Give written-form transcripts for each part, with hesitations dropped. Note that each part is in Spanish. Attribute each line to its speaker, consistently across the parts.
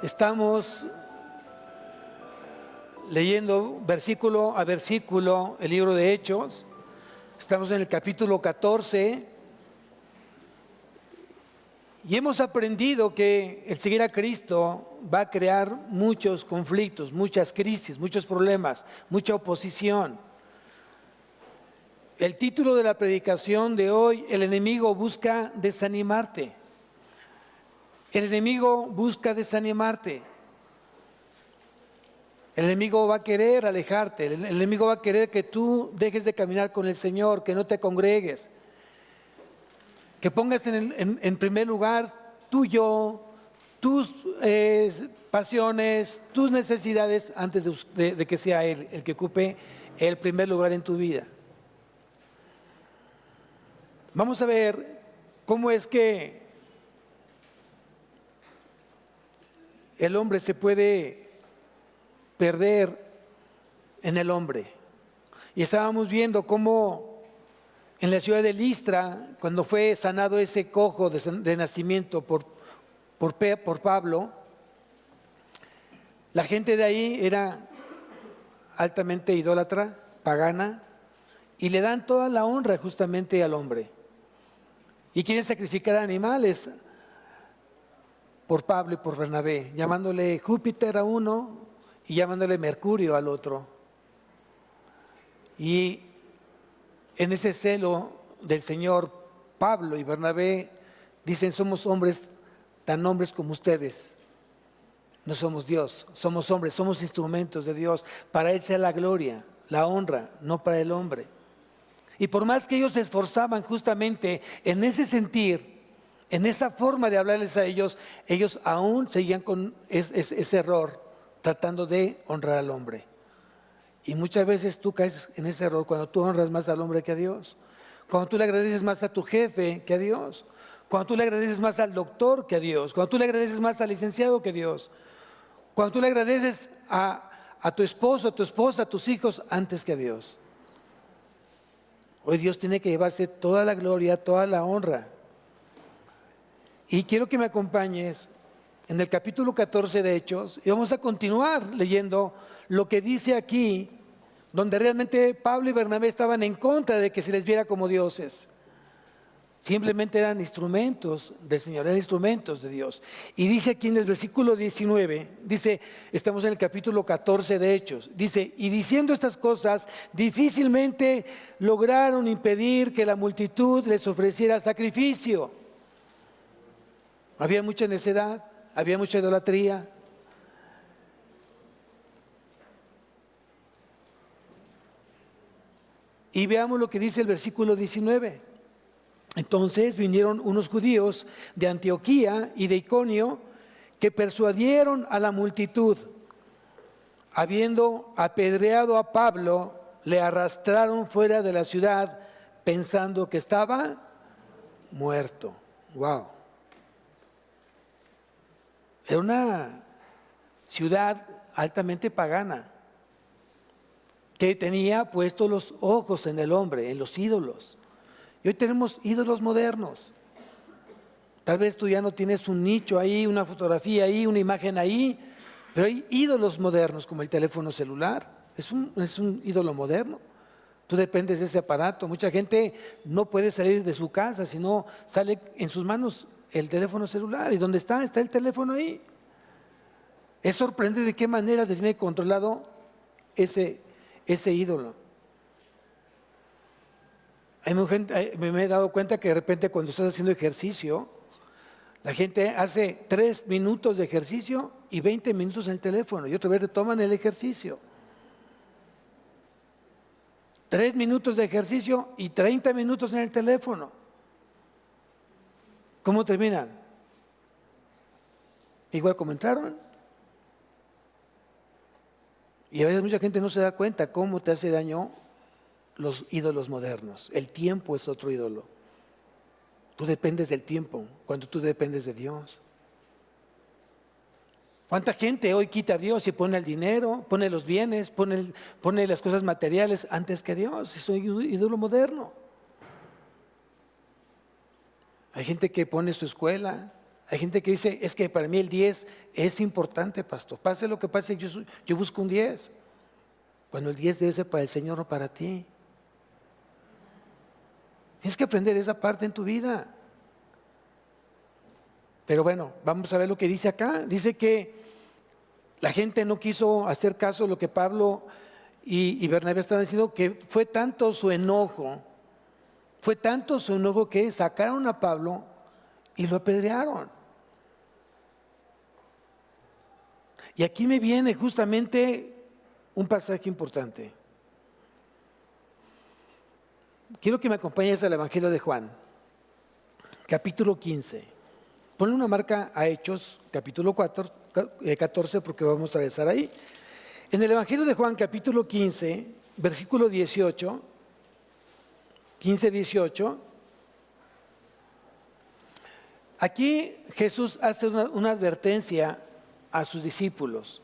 Speaker 1: Estamos leyendo versículo a versículo el libro de Hechos. Estamos en el capítulo 14 y hemos aprendido que el seguir a Cristo va a crear muchos conflictos, muchas crisis, muchos problemas, mucha oposición. El título de la predicación de hoy: el enemigo busca desanimarte. El enemigo busca desanimarte. El enemigo va a querer alejarte. El enemigo va a querer que tú dejes de caminar con el Señor, que no te congregues, que pongas en primer lugar tu yo, tus pasiones, tus necesidades antes de que sea Él el que ocupe el primer lugar en tu vida. Vamos a ver cómo es que el hombre se puede perder en el hombre. Y estábamos viendo cómo en la ciudad de Listra, cuando fue sanado ese cojo de nacimiento por Pablo, la gente de ahí era altamente idólatra, pagana, y le dan toda la honra justamente al hombre. Y quieren sacrificar animales por Pablo y por Bernabé, llamándole Júpiter a uno y llamándole Mercurio al otro. Y en ese celo del Señor, Pablo y Bernabé dicen: somos hombres, tan hombres como ustedes. No somos Dios, somos hombres, somos instrumentos de Dios. Para Él sea la gloria, la honra, no para el hombre. Y por más que ellos se esforzaban justamente en ese sentir, en esa forma de hablarles a ellos, ellos aún seguían con ese error, tratando de honrar al hombre. Y muchas veces tú caes en ese error cuando tú honras más al hombre que a Dios, cuando tú le agradeces más a tu jefe que a Dios, cuando tú le agradeces más al doctor que a Dios, cuando tú le agradeces más al licenciado que a Dios, cuando tú le agradeces a tu esposo, a tu esposa, a tus hijos antes que a Dios. Hoy Dios tiene que llevarse toda la gloria, toda la honra. Y quiero que me acompañes en el capítulo 14 de Hechos y vamos a continuar leyendo lo que dice aquí, donde realmente Pablo y Bernabé estaban en contra de que se les viera como dioses. Simplemente eran instrumentos del Señor, eran instrumentos de Dios. Y dice aquí en el versículo 19, dice, estamos en el capítulo 14 de Hechos, dice: y diciendo estas cosas, difícilmente lograron impedir que la multitud les ofreciera sacrificio. Había mucha necedad, había mucha idolatría. Y veamos lo que dice el versículo 19. Entonces vinieron unos judíos de Antioquía y de Iconio que persuadieron a la multitud. Habiendo apedreado a Pablo, le arrastraron fuera de la ciudad pensando que estaba muerto. Wow. Era una ciudad altamente pagana, que tenía puestos los ojos en el hombre, en los ídolos. Y hoy tenemos ídolos modernos. Tal vez tú ya no tienes un nicho ahí, una fotografía ahí, una imagen ahí, pero hay ídolos modernos como el teléfono celular. Es un ídolo moderno. Tú dependes de ese aparato. Mucha gente no puede salir de su casa si no sale en sus manos el teléfono celular. ¿Y dónde está? Está el teléfono ahí. Es sorprendente de qué manera te tiene controlado ese ídolo. Me he dado cuenta que de repente cuando estás haciendo ejercicio, la gente hace 3 minutos de ejercicio y 20 minutos en el teléfono, y otra vez retoman el ejercicio. 3 minutos de ejercicio y 30 minutos en el teléfono. ¿Cómo terminan? Igual como entraron. Y a veces mucha gente no se da cuenta cómo te hace daño los ídolos modernos. El tiempo es otro ídolo. Tú dependes del tiempo cuando tú dependes de Dios. ¿Cuánta gente hoy quita a Dios y pone el dinero, pone los bienes, pone las cosas materiales antes que Dios? Es un ídolo moderno. Hay gente que pone su escuela, Hay gente que dice, es que para mí el 10 es importante, pastor. Pase lo que pase, yo busco un 10. Cuando el 10 debe ser para el Señor, no para ti. Tienes que aprender esa parte en tu vida. Pero bueno, vamos a ver lo que dice acá. Dice que la gente no quiso hacer caso de lo que Pablo y Bernabé estaban diciendo, que fue tanto su enojo que sacaron a Pablo y lo apedrearon. Y aquí me viene justamente un pasaje importante. Quiero que me acompañes al Evangelio de Juan, capítulo 15. Ponle una marca a Hechos, capítulo 14, porque vamos a regresar ahí. En el Evangelio de Juan, capítulo 15, versículo 18, 15-18, aquí Jesús hace una advertencia a sus discípulos.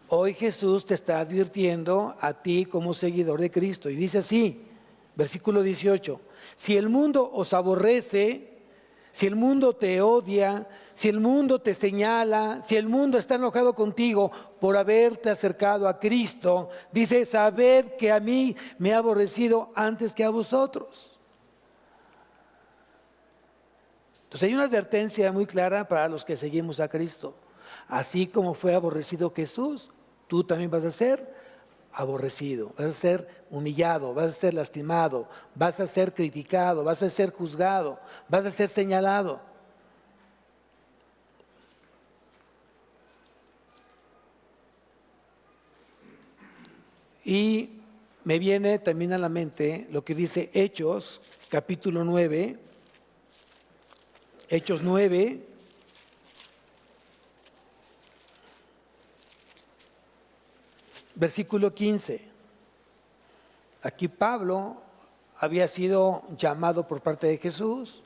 Speaker 1: Hoy Jesús te está advirtiendo a ti como seguidor de Cristo. Y dice así, versículo 18, si el mundo os aborrece, si el mundo te odia, si el mundo te señala, si el mundo está enojado contigo por haberte acercado a Cristo, dice, sabed que a mí me ha aborrecido antes que a vosotros. Entonces hay una advertencia muy clara para los que seguimos a Cristo. Así como fue aborrecido Jesús, tú también vas a ser aborrecido, vas a ser humillado, vas a ser lastimado, vas a ser criticado, vas a ser juzgado, vas a ser señalado. Y me viene también a la mente lo que dice Hechos, capítulo 9, Hechos 9, versículo 15. Aquí Pablo había sido llamado por parte de Jesús.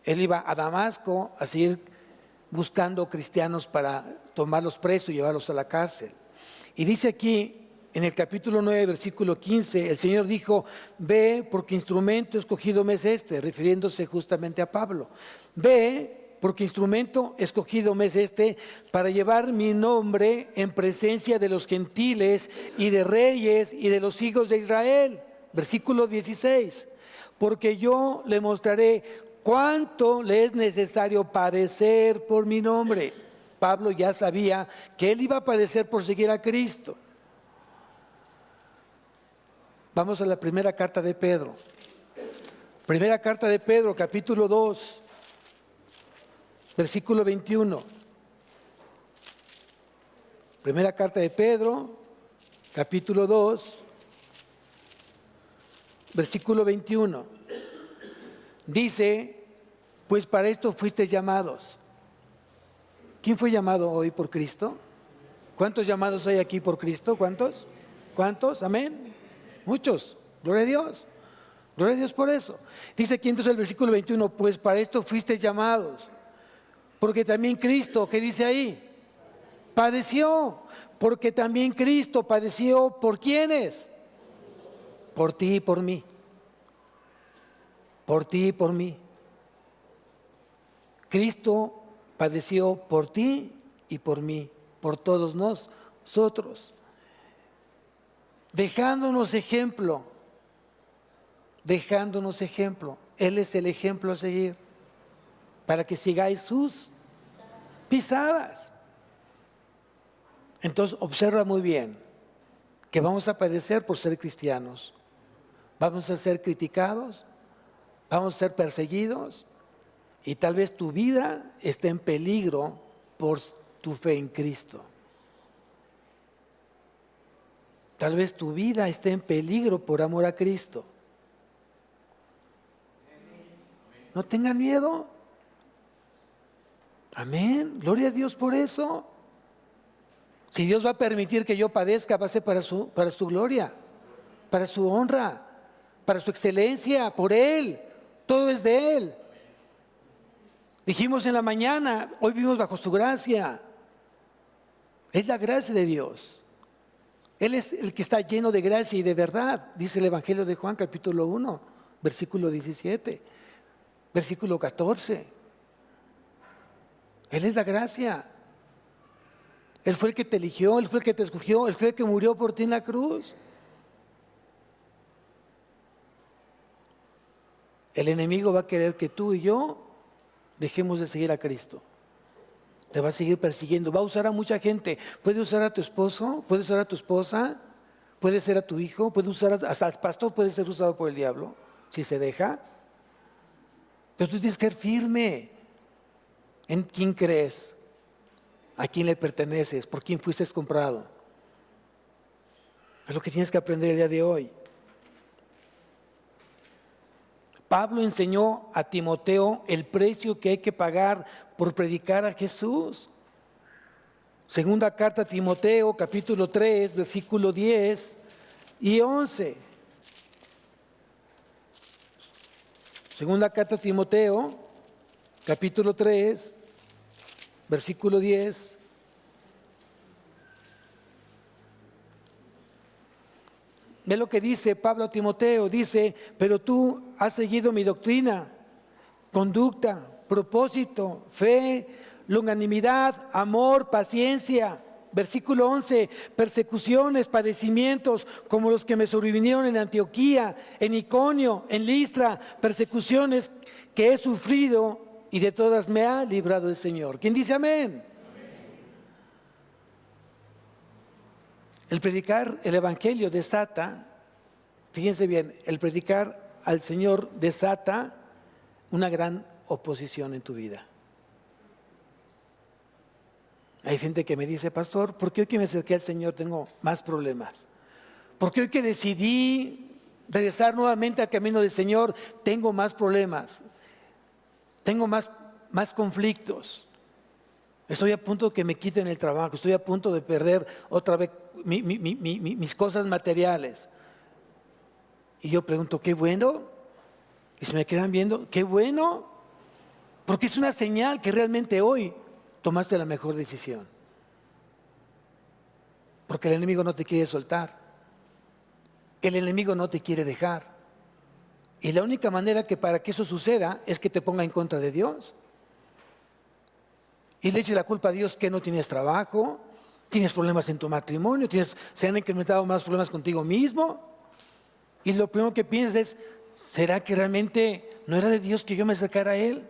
Speaker 1: Él iba a Damasco a seguir buscando cristianos para tomarlos presos y llevarlos a la cárcel. Y dice aquí en el capítulo 9, versículo 15, el Señor dijo, ve porque instrumento escogido me es este, refiriéndose justamente a Pablo. Ve porque instrumento escogido me es este para llevar mi nombre en presencia de los gentiles y de reyes y de los hijos de Israel. Versículo 16, porque yo le mostraré cuánto le es necesario padecer por mi nombre. Pablo ya sabía que él iba a padecer por seguir a Cristo. Vamos a la primera carta de Pedro. Primera carta de Pedro, capítulo 2. Versículo 21. Primera carta de Pedro, capítulo 2, versículo 21. Dice, pues para esto fuisteis llamados. ¿Quién fue llamado hoy por Cristo? ¿Cuántos llamados hay aquí por Cristo? ¿Cuántos? ¿Cuántos? Amén. Muchos. Gloria a Dios. Gloria a Dios por eso. Dice aquí entonces el versículo 21, pues para esto fuisteis llamados. Porque también Cristo, ¿qué dice ahí? Padeció. Porque también Cristo padeció, ¿por quiénes? Por ti y por mí. Por ti y por mí. Cristo padeció por ti y por mí, por todos nosotros. Dejándonos ejemplo. Él es el ejemplo a seguir. Para que sigáis sus pisadas. Entonces observa muy bien que vamos a padecer por ser cristianos. Vamos a ser criticados, vamos a ser perseguidos y tal vez tu vida esté en peligro por tu fe en Cristo. Tal vez tu vida esté en peligro por amor a Cristo. No tengan miedo. Amén, gloria a Dios por eso. Si Dios va a permitir que yo padezca, va a ser para su gloria, para su honra, para su excelencia, por Él. Todo es de Él. Dijimos en la mañana, hoy vivimos bajo su gracia. Es la gracia de Dios. Él es el que está lleno de gracia y de verdad, dice el Evangelio de Juan, capítulo 1, versículo 17, versículo 14. Él es la gracia. Él fue el que te eligió, Él fue el que te escogió, Él fue el que murió por ti en la cruz. El enemigo va a querer que tú y yo dejemos de seguir a Cristo. Te va a seguir persiguiendo, va a usar a mucha gente. Puede usar a tu esposo, puede usar a tu esposa, puede ser a tu hijo, puede usar hasta el pastor, puede ser usado por el diablo, si se deja. Pero tú tienes que ser firme en quién crees, a quién le perteneces, por quién fuiste comprado. Es lo que tienes que aprender el día de hoy. Pablo enseñó a Timoteo el precio que hay que pagar por predicar a Jesús. Segunda carta a Timoteo, capítulo 3, versículo 10 y 11. Segunda carta a Timoteo, capítulo 3, versículo 10. Ve lo que dice Pablo a Timoteo, dice: pero tú has seguido mi doctrina, conducta, propósito, fe, longanimidad, amor, paciencia. Versículo 11, persecuciones, padecimientos como los que me sobrevinieron en Antioquía, en Iconio, en Listra, persecuciones que he sufrido y de todas me ha librado el Señor. ¿Quién dice amén? El predicar el Evangelio desata, fíjense bien, el predicar al Señor desata una gran oposición en tu vida. Hay gente que me dice: pastor, ¿por qué hoy que me acerqué al Señor tengo más problemas? ¿Por qué hoy que decidí regresar nuevamente al camino del Señor tengo más problemas? Tengo más conflictos. Estoy a punto de que me quiten el trabajo, estoy a punto de perder otra vez mis cosas materiales. Y yo pregunto: ¿qué bueno? Y se me quedan viendo: ¿qué bueno? Porque es una señal que realmente hoy tomaste la mejor decisión. Porque el enemigo no te quiere soltar. El enemigo no te quiere dejar. Y la única manera que para que eso suceda es que te ponga en contra de Dios. Y le eches la culpa a Dios que no tienes trabajo, tienes problemas en tu matrimonio, se han incrementado más problemas contigo mismo. Y lo primero que piensas es: ¿será que realmente no era de Dios que yo me acercara a Él?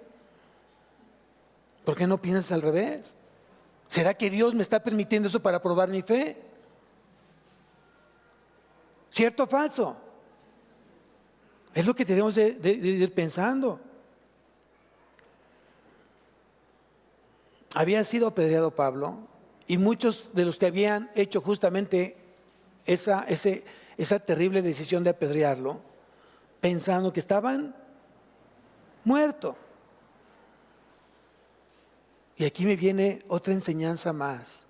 Speaker 1: ¿Por qué no piensas al revés? ¿Será que Dios me está permitiendo eso para probar mi fe? ¿Cierto o falso? Es lo que tenemos de ir pensando. Había sido apedreado Pablo, y muchos de los que habían hecho justamente esa terrible decisión de apedrearlo, pensando que estaban muertos. Y aquí me viene otra enseñanza más,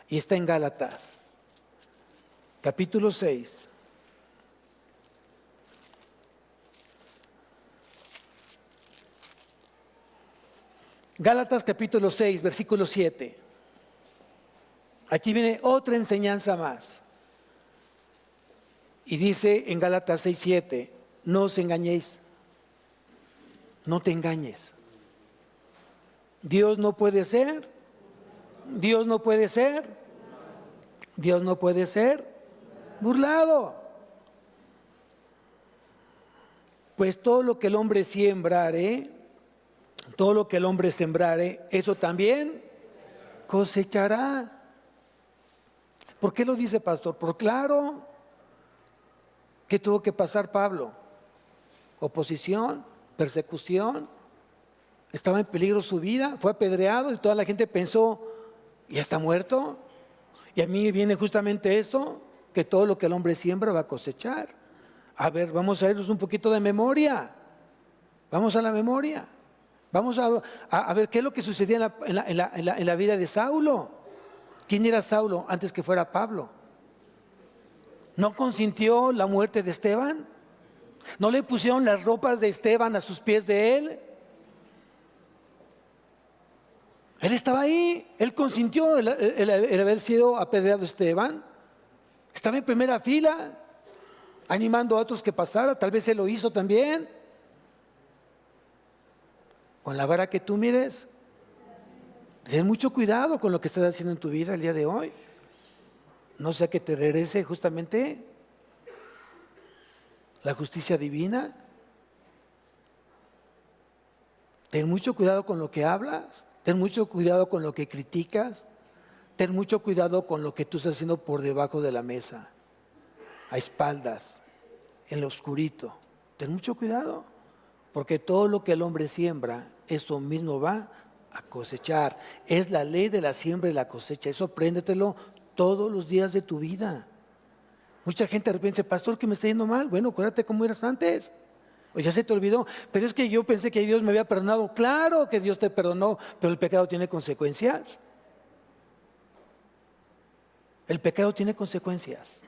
Speaker 1: y está en Gálatas, capítulo 6. Gálatas capítulo 6, versículo 7. Aquí viene otra enseñanza más. Y dice en Gálatas 6, 7, no os engañéis, no te engañes. Dios no puede ser burlado. Pues todo lo que el hombre sembrare, eso también cosechará. ¿Por qué lo dice, pastor? Por claro, ¿qué tuvo que pasar Pablo? Oposición, persecución, estaba en peligro su vida, fue apedreado y toda la gente pensó: ¿ya está muerto? Y a mí viene justamente esto, que todo lo que el hombre siembra va a cosechar. A ver, vamos a irnos un poquito de memoria. Vamos a la memoria. Vamos a ver qué es lo que sucedía en la vida de Saulo. ¿Quién era Saulo antes que fuera Pablo? ¿No consintió la muerte de Esteban? ¿No le pusieron las ropas de Esteban a sus pies de él? Él estaba ahí, él consintió el haber sido apedreado Esteban. Estaba en primera fila, animando a otros que pasara. Tal vez él lo hizo también. Con la vara que tú mides, Ten mucho cuidado con lo que estás haciendo en tu vida el día de hoy. No sea que te regrese justamente la justicia divina. Ten mucho cuidado con lo que hablas. Ten mucho cuidado con lo que criticas. Ten mucho cuidado con lo que tú estás haciendo por debajo de la mesa, a espaldas, en lo oscurito. Ten mucho cuidado, porque todo lo que el hombre siembra, eso mismo va a cosechar. Es la ley de la siembra y la cosecha. Eso apréndetelo todos los días de tu vida. Mucha gente de repente, pastor, que me está yendo mal. Bueno, acuérdate cómo eras antes. O ya se te olvidó. Pero es que yo pensé que Dios me había perdonado. Claro que Dios te perdonó, pero el pecado tiene consecuencias. El pecado tiene consecuencias.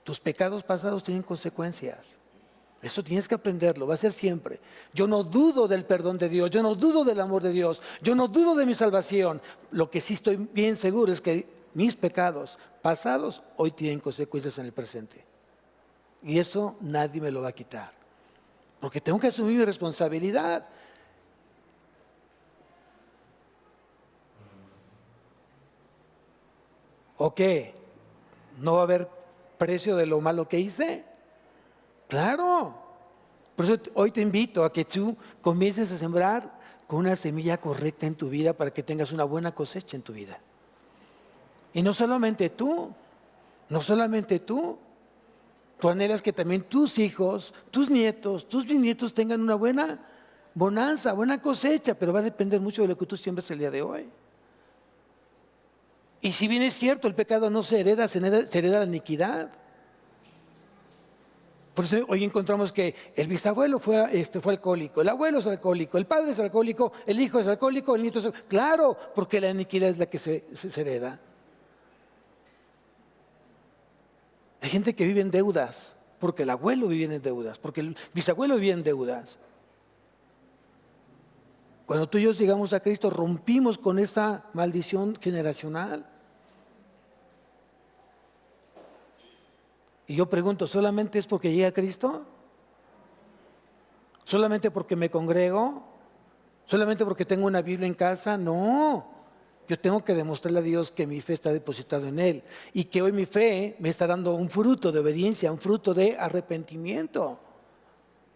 Speaker 1: Tus pecados pasados tienen consecuencias. Eso tienes que aprenderlo, va a ser siempre. Yo no dudo del perdón de Dios, yo no dudo del amor de Dios, yo no dudo de mi salvación. Lo que sí estoy bien seguro es que mis pecados pasados hoy tienen consecuencias en el presente. Y eso nadie me lo va a quitar. Porque tengo que asumir mi responsabilidad. ¿O qué? ¿No va a haber precio de lo malo que hice? Claro. Por eso hoy te invito a que tú comiences a sembrar con una semilla correcta en tu vida para que tengas una buena cosecha en tu vida. Y no solamente tú, tú anhelas que también tus hijos, tus nietos, tus bisnietos tengan una buena bonanza, buena cosecha, pero va a depender mucho de lo que tú siembres el día de hoy. Y si bien es cierto, el pecado no se hereda, se hereda la iniquidad. Por eso hoy encontramos que el bisabuelo fue alcohólico, el abuelo es alcohólico, el padre es alcohólico, el hijo es alcohólico, el nieto es alcohólico. Claro, porque la iniquidad es la que se hereda. Hay gente que vive en deudas, porque el abuelo vivía en deudas, porque el bisabuelo vivía en deudas. Cuando tú y yo llegamos a Cristo, rompimos con esta maldición generacional. Y yo pregunto, ¿solamente es porque llegué a Cristo? ¿Solamente porque me congrego? ¿Solamente porque tengo una Biblia en casa? No. Yo tengo que demostrarle a Dios que mi fe está depositada en Él y que hoy mi fe me está dando un fruto de obediencia, un fruto de arrepentimiento,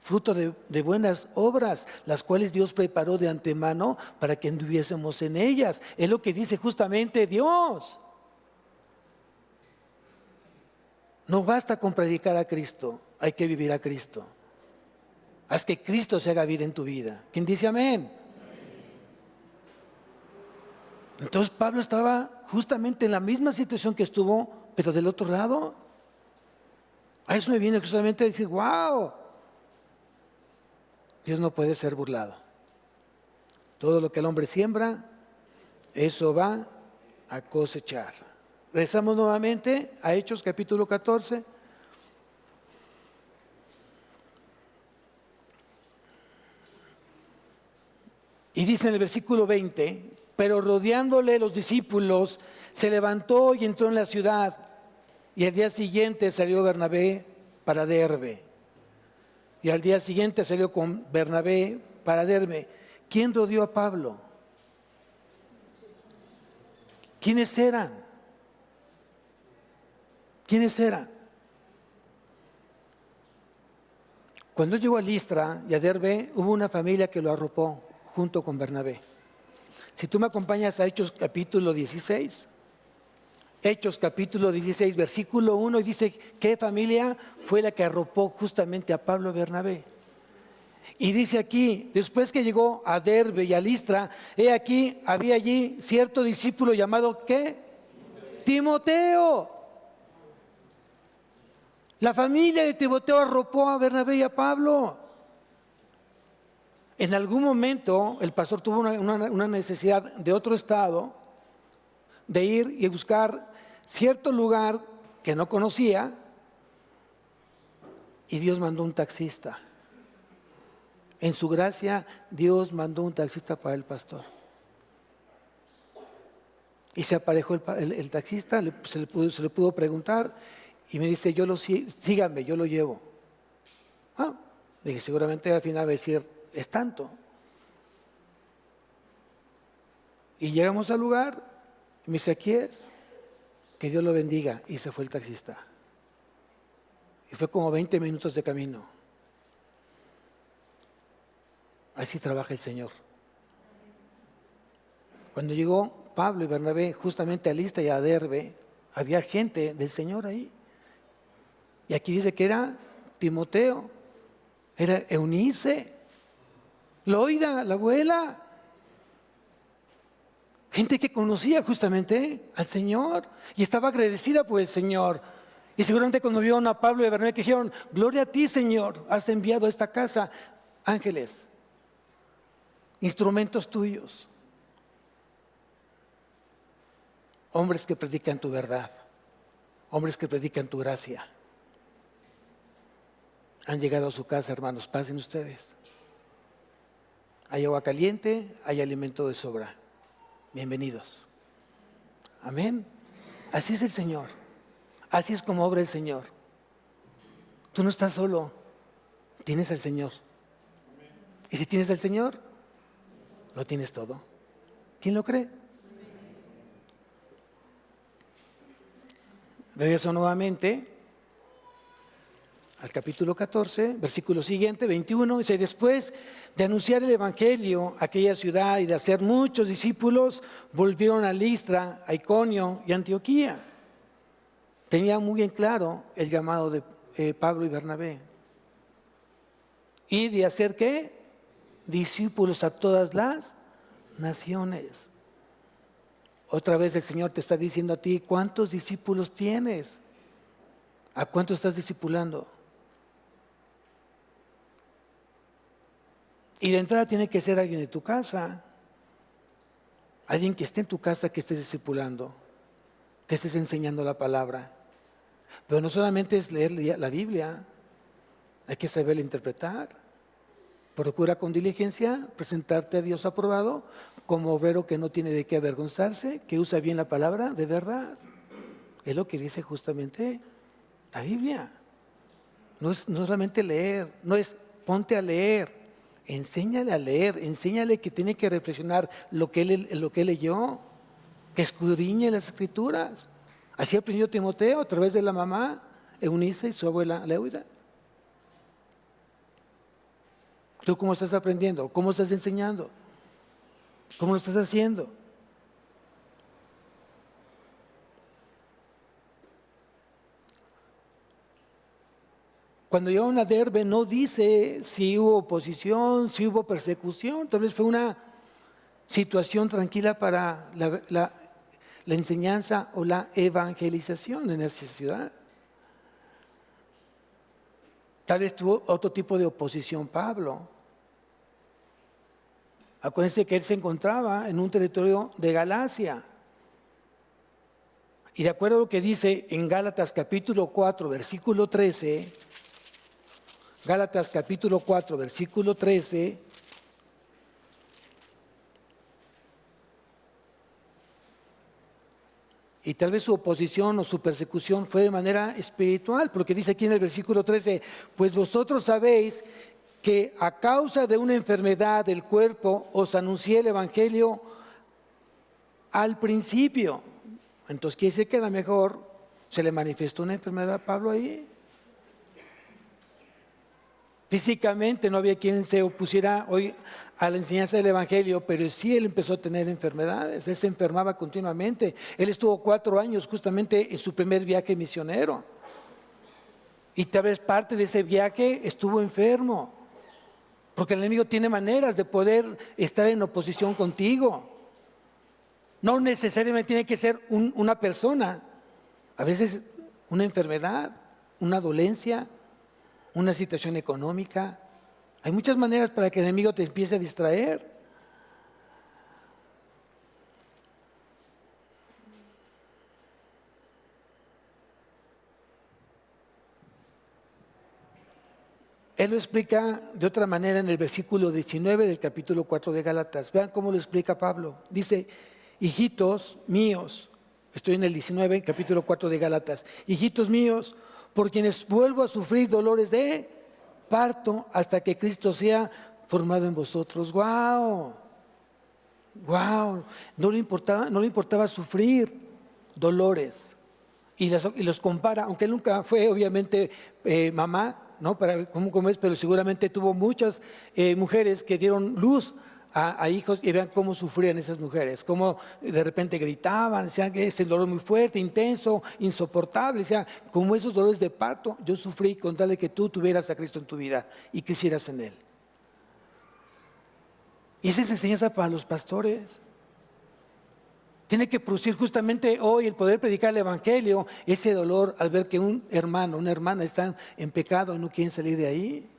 Speaker 1: fruto de buenas obras, las cuales Dios preparó de antemano para que anduviésemos en ellas. Es lo que dice justamente Dios. No basta con predicar a Cristo, hay que vivir a Cristo. Haz que Cristo se haga vida en tu vida. ¿Quién dice amén? Entonces Pablo estaba justamente en la misma situación que estuvo, pero del otro lado. A eso me viene justamente a decir, wow, Dios no puede ser burlado. Todo lo que el hombre siembra, eso va a cosechar. Regresamos nuevamente a Hechos capítulo 14. Y dice en el versículo 20, pero rodeándole los discípulos, se levantó y entró en la ciudad. Y al día siguiente salió Bernabé para Derbe. Y al día siguiente salió con Bernabé para Derbe. ¿Quién rodeó a Pablo? ¿Quiénes eran? ¿Quiénes eran? Cuando llegó a Listra y a Derbe, hubo una familia que lo arropó junto con Bernabé. Si tú me acompañas a Hechos capítulo 16, Hechos capítulo 16, versículo 1, dice, ¿qué familia fue la que arropó justamente a Pablo y Bernabé? Y dice aquí, después que llegó a Derbe y a Listra, había allí cierto discípulo llamado, ¿qué? Timoteo. La familia de Timoteo arropó a Bernabé y a Pablo. En algún momento el pastor tuvo una necesidad de otro estado, de ir y buscar cierto lugar que no conocía, y Dios mandó un taxista. En su gracia, Dios mandó un taxista para el pastor. Y se aparejó el taxista, se le pudo preguntar, y me dice, síganme, yo lo llevo. Dije, seguramente al final va a decir, es tanto. Y llegamos al lugar, y me dice, aquí es, que Dios lo bendiga. Y se fue el taxista. Y fue como 20 minutos de camino. Así trabaja el Señor. Cuando llegó Pablo y Bernabé justamente a Listra y a Derbe, había gente del Señor ahí. Y aquí dice que era Timoteo, era Eunice, Loida, la abuela. Gente que conocía justamente al Señor y estaba agradecida por el Señor. Y seguramente cuando vieron a Pablo y a Bernabé que dijeron, gloria a ti, Señor, has enviado a esta casa ángeles, instrumentos tuyos, hombres que predican tu verdad, hombres que predican tu gracia. Han llegado a su casa, hermanos, pasen ustedes. Hay agua caliente, hay alimento de sobra. Bienvenidos. Amén. Así es el Señor. Así es como obra el Señor. Tú no estás solo, tienes al Señor. Y si tienes al Señor, lo tienes todo. ¿Quién lo cree? Regreso nuevamente al capítulo 14, versículo siguiente, 21, dice, después de anunciar el Evangelio a aquella ciudad y de hacer muchos discípulos, volvieron a Listra, a Iconio y Antioquía. Tenía muy en claro el llamado de Pablo y Bernabé. Y de hacer, ¿qué? Discípulos a todas las naciones. Otra vez el Señor te está diciendo a ti, ¿cuántos discípulos tienes? ¿A cuántos estás discipulando? Y de entrada tiene que ser alguien de tu casa, alguien que esté en tu casa, que estés discipulando, que estés enseñando la palabra. Pero no solamente es leer la Biblia, hay que saberla interpretar. Procura con diligencia presentarte a Dios aprobado como obrero que no tiene de qué avergonzarse, que usa bien la palabra de verdad. Es lo que dice justamente la Biblia. No es solamente leer, no es ponte a leer. Enséñale a leer, enséñale que tiene que reflexionar lo que él leyó, que escudriñe las Escrituras. Así aprendió Timoteo a través de la mamá Eunice y su abuela Leuda. ¿Tú cómo estás aprendiendo? ¿Cómo estás enseñando? ¿Cómo lo estás haciendo? Cuando llegaron a Derbe no dice si hubo oposición, si hubo persecución, tal vez fue una situación tranquila para la enseñanza o la evangelización en esa ciudad. Tal vez tuvo otro tipo de oposición Pablo. Acuérdense que él se encontraba en un territorio de Galacia. Y de acuerdo a lo que dice en Gálatas capítulo 4, versículo 13, Gálatas capítulo 4, versículo 13, y tal vez su oposición o su persecución fue de manera espiritual, porque dice aquí en el versículo 13, pues vosotros sabéis que a causa de una enfermedad del cuerpo os anuncié el Evangelio al principio. Entonces quiere decir que a lo mejor se le manifestó una enfermedad a Pablo ahí. Físicamente no había quien se opusiera hoy a la enseñanza del Evangelio, pero sí él empezó a tener enfermedades, él se enfermaba continuamente. Él estuvo 4 años justamente en su primer viaje misionero. Y tal vez parte de ese viaje estuvo enfermo, porque el enemigo tiene maneras de poder estar en oposición contigo. No necesariamente tiene que ser una persona, a veces una enfermedad, una dolencia, una situación económica. Hay muchas maneras para que el enemigo te empiece a distraer. Él lo explica de otra manera en el versículo 19 del capítulo 4 de Gálatas. Vean cómo lo explica Pablo. Dice, hijitos míos, estoy en el 19, capítulo 4 de Gálatas. Hijitos míos, por quienes vuelvo a sufrir dolores de parto hasta que Cristo sea formado en vosotros. ¡Wow! Wow, no le importaba sufrir dolores. Y los compara, aunque él nunca fue obviamente mamá, ¿no? Como es, pero seguramente tuvo muchas mujeres que dieron luz a hijos, y vean cómo sufrían esas mujeres, cómo de repente gritaban, decían que este dolor muy fuerte, intenso, insoportable, decían, como esos dolores de parto, yo sufrí con tal de que tú tuvieras a Cristo en tu vida y crecieras en Él. Y esa es enseñanza para los pastores. Tiene que producir justamente hoy el poder predicar el Evangelio, ese dolor al ver que un hermano, una hermana están en pecado y no quieren salir de ahí.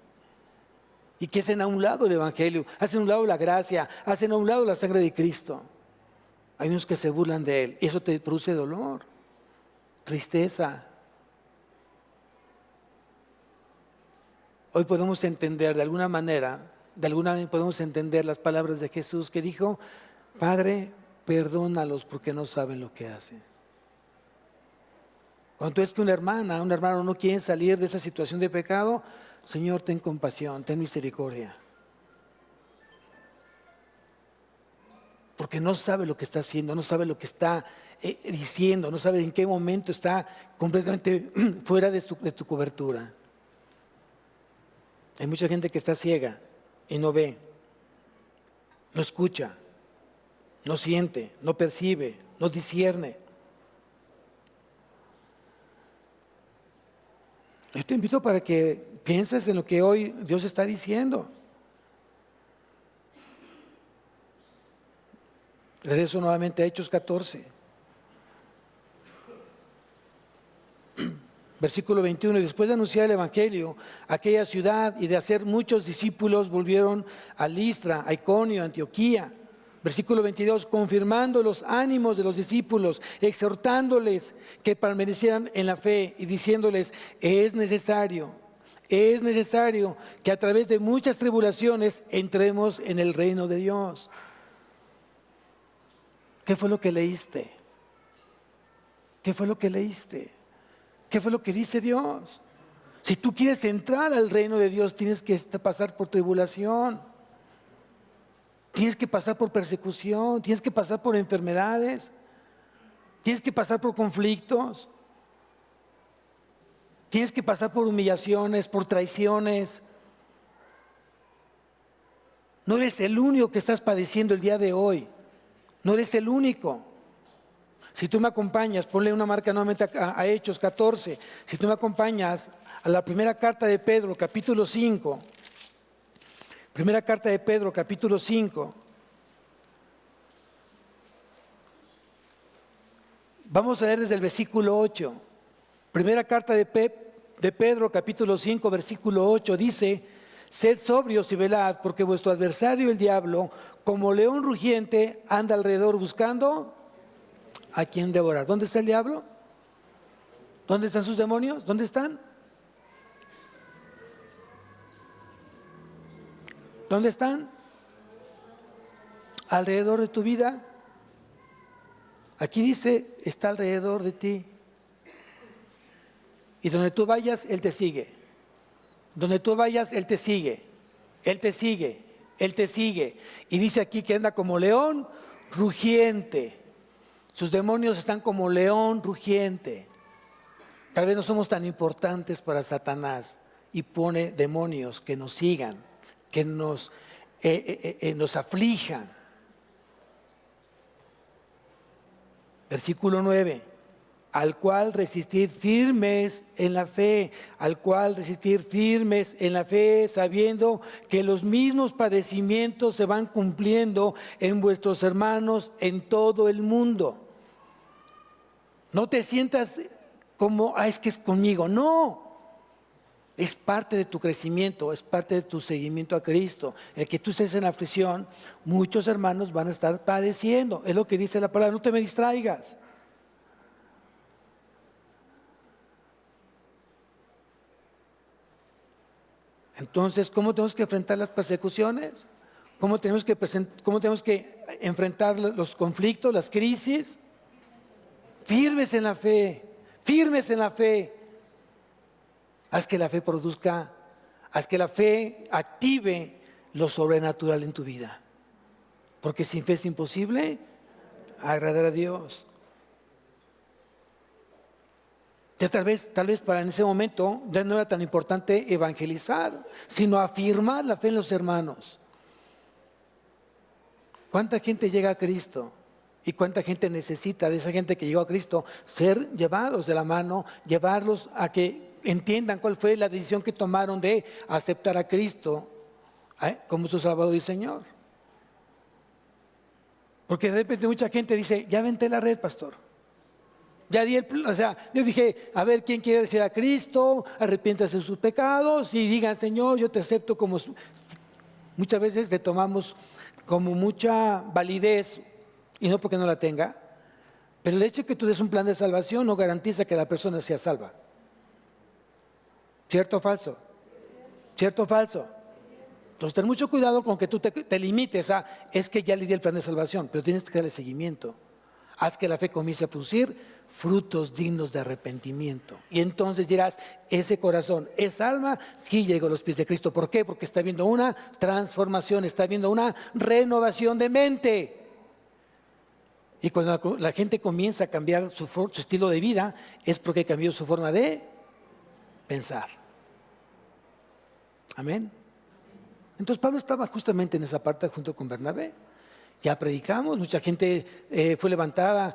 Speaker 1: Y que hacen a un lado el Evangelio, hacen a un lado la gracia, hacen a un lado la sangre de Cristo. Hay unos que se burlan de Él y eso te produce dolor, tristeza. Hoy podemos entender de alguna manera podemos entender las palabras de Jesús que dijo: Padre, perdónalos porque no saben lo que hacen. Cuando es que una hermana, un hermano no quieren salir de esa situación de pecado, Señor, ten compasión, ten misericordia. Porque no sabe lo que está haciendo, no sabe lo que está diciendo, no sabe en qué momento está completamente fuera de tu cobertura. Hay mucha gente que está ciega y no ve, no escucha, no siente, no percibe, no discierne. Yo te invito para que pienses en lo que hoy Dios está diciendo. Regreso nuevamente a Hechos 14. Versículo 21, y después de anunciar el Evangelio a aquella ciudad y de hacer muchos discípulos, volvieron a Listra, a Iconio, a Antioquía. Versículo 22, confirmando los ánimos de los discípulos, exhortándoles que permanecieran en la fe y diciéndoles: es necesario que a través de muchas tribulaciones entremos en el reino de Dios. ¿Qué fue lo que leíste? ¿Qué fue lo que leíste? ¿Qué fue lo que dice Dios? Si tú quieres entrar al reino de Dios, tienes que pasar por tribulación. Tienes que pasar por persecución, tienes que pasar por enfermedades, tienes que pasar por conflictos, tienes que pasar por humillaciones, por traiciones. No eres el único que estás padeciendo el día de hoy, no eres el único. Si tú me acompañas, ponle una marca nuevamente a Hechos 14, si tú me acompañas a la primera carta de Pedro, capítulo 5, primera carta de Pedro, capítulo 5. Vamos a leer desde el versículo 8. Primera carta de Pedro, capítulo 5, versículo 8, dice: sed sobrios y velad, porque vuestro adversario el diablo, como león rugiente, anda alrededor buscando a quien devorar. ¿Dónde está el diablo? ¿Dónde están sus demonios? ¿Dónde están? ¿Dónde están? Alrededor de tu vida. Aquí dice: está alrededor de ti. Y donde tú vayas, Él te sigue. Donde tú vayas, Él te sigue. Él te sigue. Él te sigue. Y dice aquí que anda como león rugiente. Sus demonios están como león rugiente. Tal vez no somos tan importantes para Satanás y pone demonios que nos sigan, que nos aflijan. Versículo 9, al cual resistir firmes en la fe, sabiendo que los mismos padecimientos se van cumpliendo en vuestros hermanos en todo el mundo. No te sientas como: es que es conmigo. No. Es parte de tu crecimiento, es parte de tu seguimiento a Cristo. El que tú estés en aflicción, muchos hermanos van a estar padeciendo. Es lo que dice la palabra: no te me distraigas. Entonces, ¿cómo tenemos que enfrentar las persecuciones? ¿Cómo tenemos que enfrentar los conflictos, las crisis? Firmes en la fe, firmes en la fe. Haz que la fe produzca, haz que la fe active lo sobrenatural en tu vida. Porque sin fe es imposible agradar a Dios. Ya tal vez para en ese momento ya no era tan importante evangelizar, sino afirmar la fe en los hermanos. ¿Cuánta gente llega a Cristo? ¿Y cuánta gente necesita de esa gente que llegó a Cristo ser llevados de la mano, llevarlos a que entiendan cuál fue la decisión que tomaron de aceptar a Cristo como su Salvador y Señor? Porque de repente mucha gente dice, ya aventé la red, pastor. Ya di yo dije, a ver, ¿quién quiere recibir a Cristo? Arrepiéntase de sus pecados y digan, Señor, yo te acepto como... Muchas veces le tomamos como mucha validez, y no porque no la tenga, pero el hecho de que tú des un plan de salvación no garantiza que la persona sea salva. ¿Cierto o falso? ¿Cierto o falso? Entonces ten mucho cuidado con que tú te limites a, es que ya le di el plan de salvación, pero tienes que darle seguimiento. Haz que la fe comience a producir frutos dignos de arrepentimiento. Y entonces dirás, ese corazón, esa alma, sí llegó a los pies de Cristo. ¿Por qué? Porque está viendo una transformación, está viendo una renovación de mente. Y cuando la gente comienza a cambiar su estilo de vida, es porque cambió su forma de pensar. Amén. Entonces Pablo estaba justamente en esa parte junto con Bernabé. Ya predicamos, mucha gente fue levantada,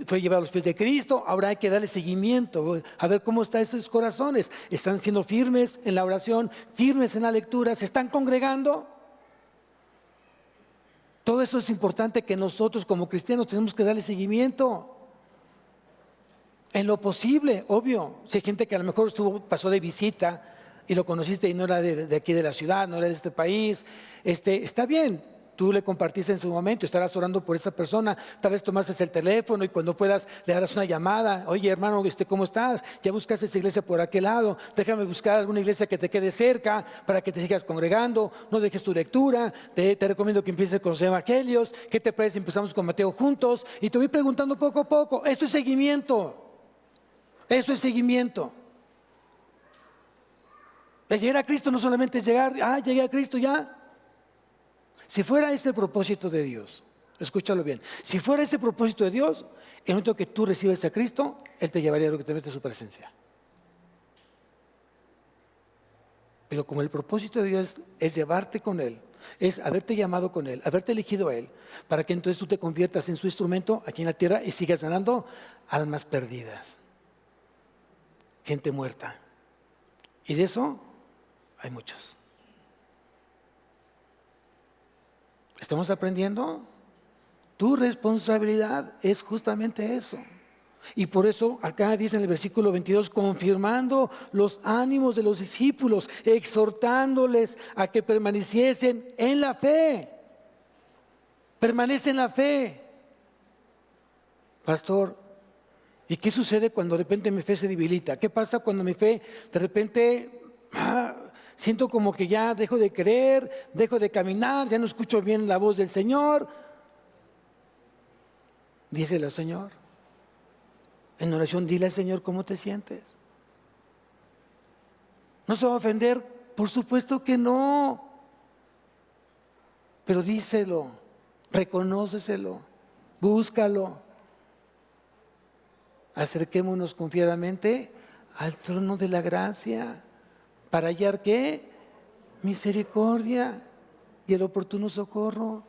Speaker 1: fue llevada a los pies de Cristo. Ahora hay que darle seguimiento, a ver cómo están esos corazones. ¿Están siendo firmes en la oración, firmes en la lectura? ¿Se están congregando? Todo eso es importante que nosotros como cristianos tenemos que darle seguimiento. En lo posible, obvio. Si hay gente que a lo mejor pasó de visita y lo conociste y no era de aquí de la ciudad, no era de este país, está bien. Tú le compartiste en su momento, estarás orando por esa persona, tal vez tomases el teléfono y cuando puedas le harás una llamada. Oye, hermano, ¿cómo estás? Ya buscaste esa iglesia por aquel lado, déjame buscar alguna iglesia que te quede cerca para que te sigas congregando, no dejes tu lectura, te recomiendo que empieces con los evangelios. ¿Qué te parece si empezamos con Mateo juntos? Y te voy preguntando poco a poco. Esto es seguimiento. Eso es seguimiento. El llegar a Cristo no solamente es llegar, llegué a Cristo ya. Si fuera este el propósito de Dios, escúchalo bien, si fuera ese el propósito de Dios, en el momento que tú recibes a Cristo, Él te llevaría directamente a su presencia. Pero como el propósito de Dios es llevarte con Él, es haberte llamado con Él, haberte elegido a Él, para que entonces tú te conviertas en su instrumento aquí en la tierra y sigas ganando almas perdidas, gente muerta. Y de eso hay muchos. ¿Estamos aprendiendo? Tu responsabilidad es justamente eso. Y por eso acá dice en el versículo 22, confirmando los ánimos de los discípulos, exhortándoles a que permaneciesen en la fe. Permanece en la fe. Pastor, ¿y qué sucede cuando de repente mi fe se debilita? ¿Qué pasa cuando mi fe de repente siento como que ya dejo de creer, dejo de caminar, ya no escucho bien la voz del Señor? Díselo al Señor. En oración, dile al Señor cómo te sientes. ¿No se va a ofender? Por supuesto que no. Pero díselo, reconóceselo, búscalo. Acerquémonos confiadamente al trono de la gracia. ¿Para hallar qué? Misericordia y el oportuno socorro.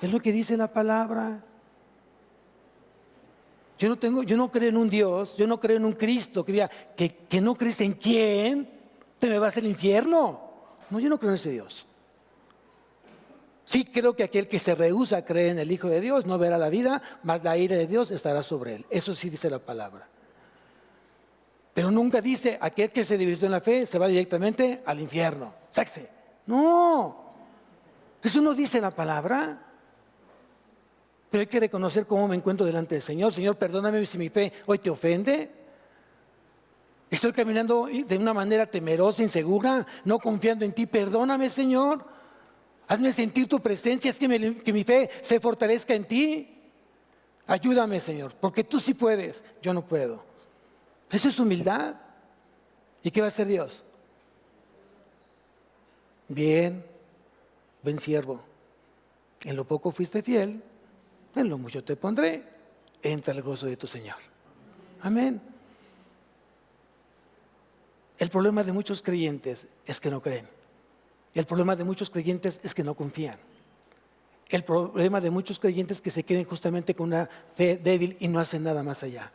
Speaker 1: Es lo que dice la palabra. Yo no creo en un Dios, yo no creo en un Cristo que diga que no crees en quién, te me vas al infierno. No, yo no creo en ese Dios. Sí creo que aquel que se rehúsa a creer en el Hijo de Dios no verá la vida, mas la ira de Dios estará sobre él. Eso sí dice la palabra. Pero nunca dice, aquel que se divirtió en la fe se va directamente al infierno. ¡Saxe! No, eso no dice la palabra. Pero hay que reconocer cómo me encuentro delante del Señor. Señor, perdóname si mi fe hoy te ofende. Estoy caminando de una manera temerosa, insegura, no confiando en ti. Perdóname, Señor. Hazme sentir tu presencia, es que mi fe se fortalezca en ti. Ayúdame, Señor, porque tú sí puedes, yo no puedo. Eso es humildad. ¿Y qué va a hacer Dios? Bien, buen siervo. En lo poco fuiste fiel, en lo mucho te pondré. Entra al gozo de tu Señor. Amén. El problema de muchos creyentes es que no creen. El problema de muchos creyentes es que no confían. El problema de muchos creyentes es que se queden justamente con una fe débil y no hacen nada más allá.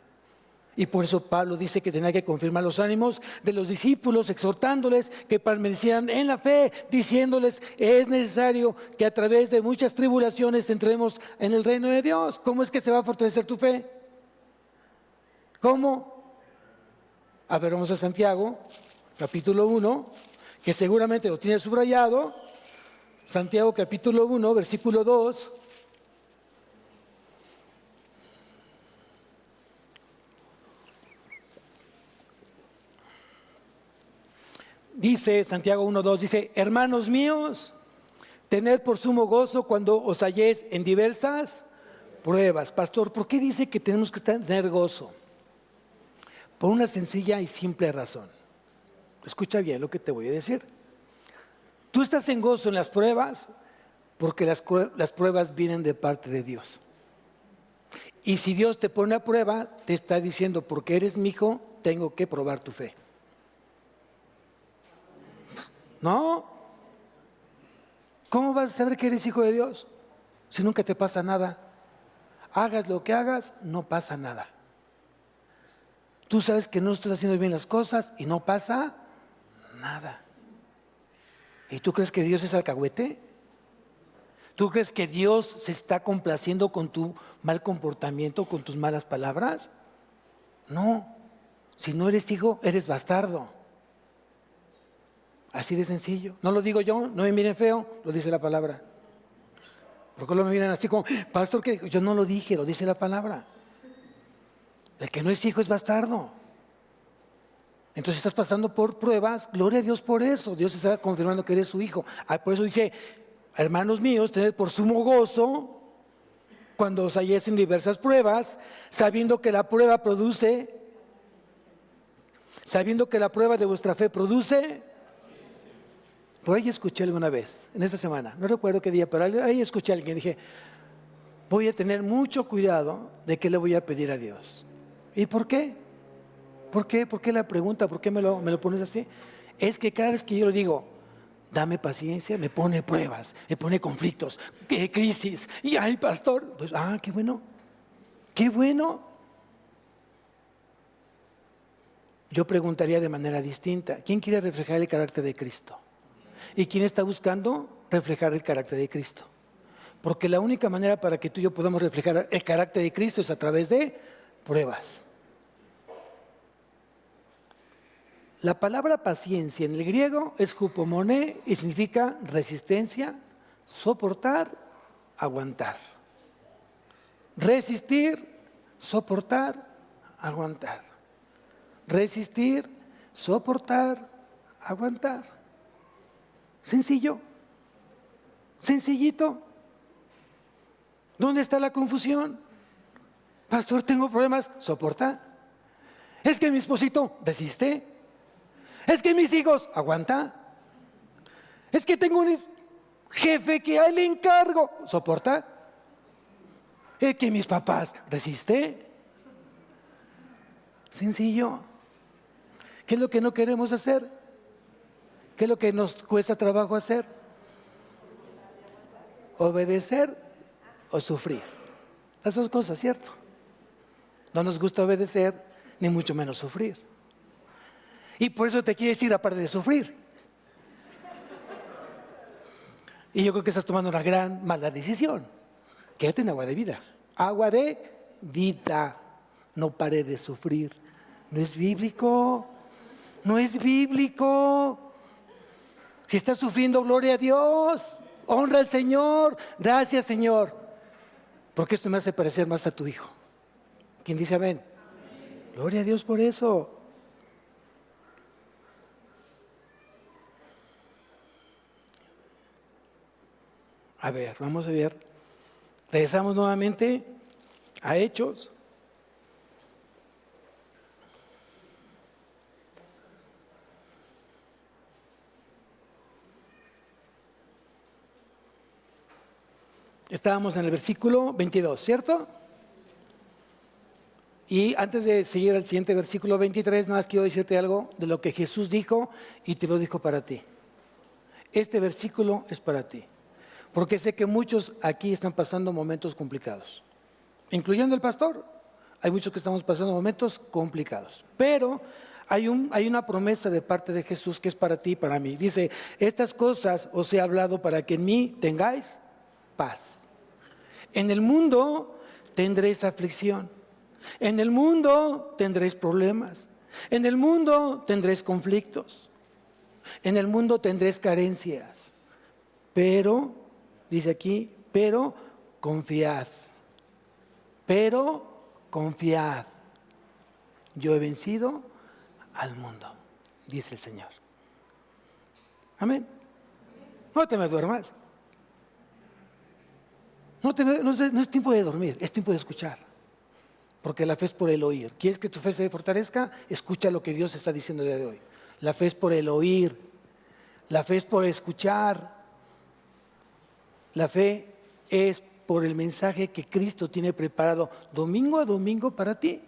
Speaker 1: Y por eso Pablo dice que tenía que confirmar los ánimos de los discípulos, exhortándoles que permanecieran en la fe, diciéndoles: es necesario que a través de muchas tribulaciones entremos en el reino de Dios. ¿Cómo es que se va a fortalecer tu fe? ¿Cómo? A ver, vamos a Santiago, capítulo 1, que seguramente lo tiene subrayado. Santiago capítulo 1, versículo 2. Dice Santiago 1:2, dice: hermanos míos, tened por sumo gozo cuando os halléis en diversas pruebas. Pastor, ¿por qué dice que tenemos que tener gozo? Por una sencilla y simple razón. Escucha bien lo que te voy a decir. Tú estás en gozo en las pruebas porque las pruebas vienen de parte de Dios. Y si Dios te pone a prueba, te está diciendo: porque eres mi hijo, tengo que probar tu fe. No. ¿Cómo vas a saber que eres hijo de Dios si nunca te pasa nada? Hagas lo que hagas, no pasa nada. Tú sabes que no estás haciendo bien las cosas y no pasa nada. ¿Y tú crees que Dios es alcahuete? ¿Tú crees que Dios se está complaciendo con tu mal comportamiento, con tus malas palabras? No. Si no eres hijo, eres bastardo. Así de sencillo. No lo digo yo, no me miren feo, lo dice la palabra. ¿Por qué lo miran así como, pastor, que yo no lo dije, lo dice la palabra? El que no es hijo es bastardo. Entonces estás pasando por pruebas, gloria a Dios por eso. Dios está confirmando que eres su hijo. Por eso dice: hermanos míos, tened por sumo gozo cuando os halléis en diversas pruebas, sabiendo que la prueba de vuestra fe produce. Por ahí escuché alguna vez, en esta semana, no recuerdo qué día, pero ahí escuché a alguien, dije: voy a tener mucho cuidado de qué le voy a pedir a Dios. ¿Y por qué? ¿Por qué? ¿Por qué la pregunta? ¿Por qué me lo pones así? Es que cada vez que yo le digo: dame paciencia, me pone pruebas, me pone conflictos, crisis. Y ay, pastor, pues qué bueno, qué bueno. Yo preguntaría de manera distinta: ¿quién quiere reflejar el carácter de Cristo? ¿Y quién está buscando reflejar el carácter de Cristo? Porque la única manera para que tú y yo podamos reflejar el carácter de Cristo es a través de pruebas. La palabra paciencia en el griego es hupomone y significa resistencia, soportar, aguantar. Resistir, soportar, aguantar. Resistir, soportar, aguantar. Sencillo, sencillito. ¿Dónde está la confusión? Pastor, tengo problemas, soporta. Es que mi esposito resiste. Es que mis hijos, aguanta. Es que tengo un jefe que a él le encargo, soporta. Es que mis papás, resiste. Sencillo. ¿Qué es lo que no queremos hacer? ¿Qué es lo que nos cuesta trabajo hacer? Obedecer o sufrir. Las dos cosas, ¿cierto? No nos gusta obedecer, ni mucho menos sufrir. Y por eso te quiero decir, aparte de sufrir. Y yo creo que estás tomando una gran mala decisión. Quédate en agua de vida. Agua de vida. No pare de sufrir. No es bíblico. No es bíblico. Si estás sufriendo, gloria a Dios. Honra al Señor. Gracias, Señor. Porque esto me hace parecer más a tu hijo. ¿Quién dice amén? Amén. Gloria a Dios por eso. A ver, vamos a ver. Regresamos nuevamente a Hechos. Estábamos en el versículo 22, ¿cierto? Y antes de seguir al siguiente versículo 23, nada más quiero decirte algo de lo que Jesús dijo y te lo dijo para ti. Este versículo es para ti, porque sé que muchos aquí están pasando momentos complicados, incluyendo el pastor. Hay muchos que estamos pasando momentos complicados, pero hay una promesa de parte de Jesús que es para ti y para mí. Dice, estas cosas os he hablado para que en mí tengáis paz. En el mundo tendréis aflicción, en el mundo tendréis problemas, en el mundo tendréis conflictos, en el mundo tendréis carencias, pero, dice aquí, pero confiad, yo he vencido al mundo, dice el Señor. Amén. No te me duermas. No es tiempo de dormir, es tiempo de escuchar. Porque la fe es por el oír. ¿Quieres que tu fe se fortalezca? Escucha lo que Dios está diciendo el día de hoy. La fe es por el oír. La fe es por escuchar. La fe es por el mensaje que Cristo tiene preparado domingo a domingo para ti.